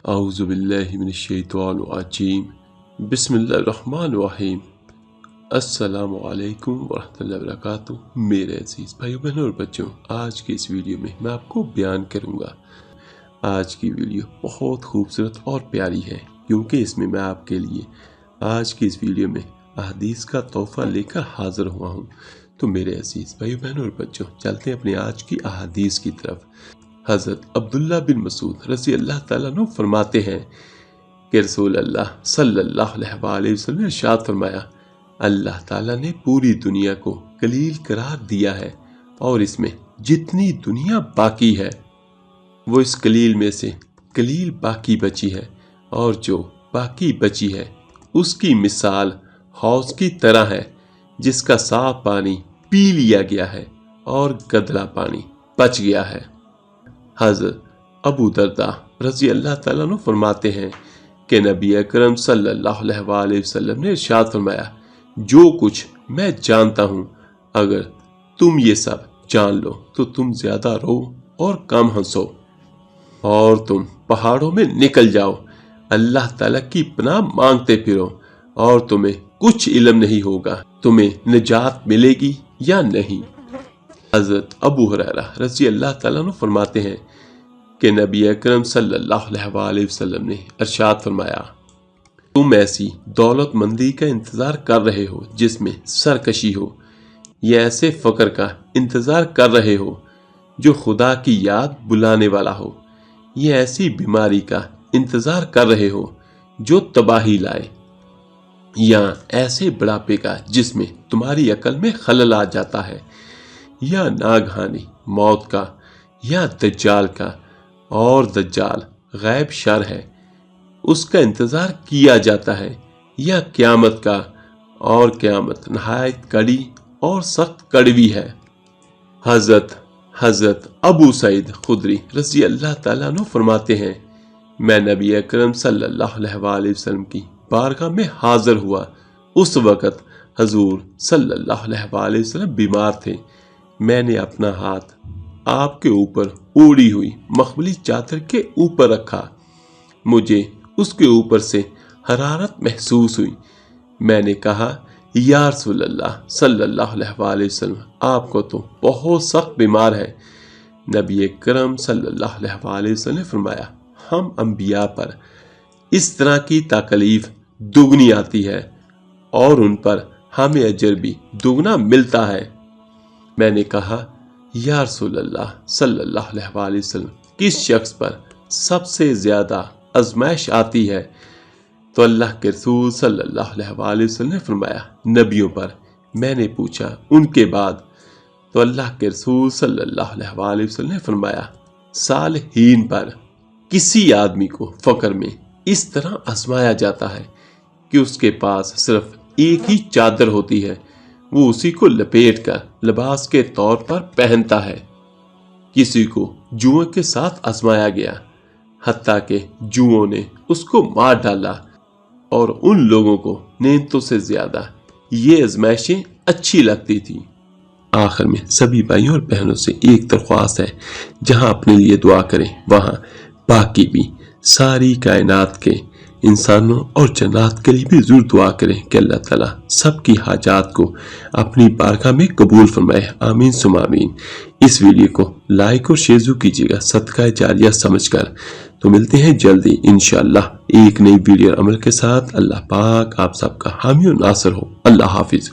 اعوذ باللہ من الشیطان الرجیم بسم اللہ الرحمن الرحیم۔ السلام علیکم ورحمۃ اللہ وبرکاتہ۔ میرے عزیز بھائیو بہنوں اور بچوں، آج کی اس ویڈیو میں میں آپ کو بیان کروں گا۔ آج کی ویڈیو بہت خوبصورت اور پیاری ہے، کیونکہ اس میں آپ کے لیے آج کی اس ویڈیو میں احادیث کا تحفہ لے کر حاضر ہوا ہوں۔ تو میرے عزیز بھائیو بہنوں اور بچوں، چلتے ہیں اپنے آج کی احادیث کی طرف۔ حضرت عبداللہ بن مسعود رضی اللہ تعالیٰ عنہ فرماتے ہیں کہ رسول اللہ صلی اللہ علیہ وآلہ وسلم نے ارشاد فرمایا، اللہ تعالیٰ نے پوری دنیا کو قلیل قرار دیا ہے، اور اس میں جتنی دنیا باقی ہے وہ اس قلیل میں سے قلیل باقی بچی ہے، اور جو باقی بچی ہے اس کی مثال حوض کی طرح ہے جس کا صاف پانی پی لیا گیا ہے اور گدلا پانی بچ گیا ہے۔ حضرت ابو درداء رضی اللہ تعالیٰ عنہ فرماتے ہیں کہ نبی اکرم صلی اللہ علیہ وآلہ وسلم نے ارشاد فرمایا، جو کچھ میں جانتا ہوں اگر تم یہ سب جان لو تو تم زیادہ رو اور کم ہنسو، اور تم پہاڑوں میں نکل جاؤ، اللہ تعالیٰ کی پناہ مانگتے پھرو، اور تمہیں کچھ علم نہیں ہوگا تمہیں نجات ملے گی یا نہیں۔ حضرت ابو ہریرہ رضی اللہ تعالیٰ عنہ فرماتے ہیں کہ نبی اکرم صلی اللہ علیہ وآلہ وسلم نے ارشاد فرمایا، تم ایسی دولت مندی کا انتظار کر رہے ہو جس میں سرکشی ہو، یا ایسے فقر کا انتظار کر رہے ہو جو خدا کی یاد بلانے والا ہو، یا ایسی بیماری کا انتظار کر رہے ہو جو تباہی لائے، یا ایسے بڑھاپے کا جس میں تمہاری عقل میں خلل آ جاتا ہے، یا ناگہانی موت کا، یا دجال کا، اور دجال غیب شر ہے اس کا انتظار کیا جاتا ہے، یا قیامت کا، اور قیامت نہایت کڑی اور سخت کڑوی ہے۔ حضرت ابو سعید خدری رضی اللہ تعالیٰ عنہ فرماتے ہیں، میں نبی اکرم صلی اللہ علیہ وآلہ وسلم کی بارگاہ میں حاضر ہوا، اس وقت حضور صلی اللہ علیہ وآلہ وسلم بیمار تھے، میں نے اپنا ہاتھ آپ کے اوپر اوڑی ہوئی مخملی چادر کے اوپر رکھا، مجھے اس کے اوپر سے حرارت محسوس ہوئی، میں نے کہا، یا رسول اللہ صلی اللہ علیہ وآلہ وسلم، آپ کو تو بہت سخت بیمار ہے۔ نبی کرم صلی اللہ علیہ وآلہ وسلم نے فرمایا، ہم انبیاء پر اس طرح کی تکلیف دگنی آتی ہے، اور ان پر ہمیں اجر بھی دگنا ملتا ہے۔ میں نے کہا، یا رسول اللہ صلی اللہ علیہ وآلہ وسلم، کس شخص پر سب سے زیادہ آزمائش آتی ہے؟ تو اللہ کے رسول صلی اللہ علیہ وآلہ وسلم نے فرمایا، نبیوں پر۔ میں نے پوچھا، ان کے بعد؟ تو اللہ کے رسول صلی اللہ علیہ وآلہ وسلم نے فرمایا، صالحین پر۔ کسی آدمی کو فقر میں اس طرح آزمایا جاتا ہے کہ اس کے پاس صرف ایک ہی چادر ہوتی ہے، وہ اسی کو لپیٹ کر لباس کے طور پر پہنتا ہے۔ کسی کو جوؤں کے ساتھ آزمایا گیا، حتیٰ کہ جوؤں نے اس کو مار ڈالا، اور ان لوگوں کو نعمتوں سے زیادہ یہ آزمائشیں اچھی لگتی تھی۔ آخر میں سبھی بھائیوں اور بہنوں سے ایک درخواست ہے، جہاں اپنے لیے دعا کریں وہاں باقی بھی ساری کائنات کے انسانوں اور جنات کے لیے بھی ضرور دعا کریں کہ اللہ تعالیٰ سب کی حاجات کو اپنی بارگاہ میں قبول فرمائے، آمین ثم آمین۔ اس ویڈیو کو لائک اور شیئر ضرور کیجیے گا صدقہ جاریہ سمجھ کر۔ تو ملتے ہیں جلدی انشاءاللہ ایک نئی ویڈیو عمل کے ساتھ۔ اللہ پاک آپ سب کا حامی و ناصر ہو۔ اللہ حافظ۔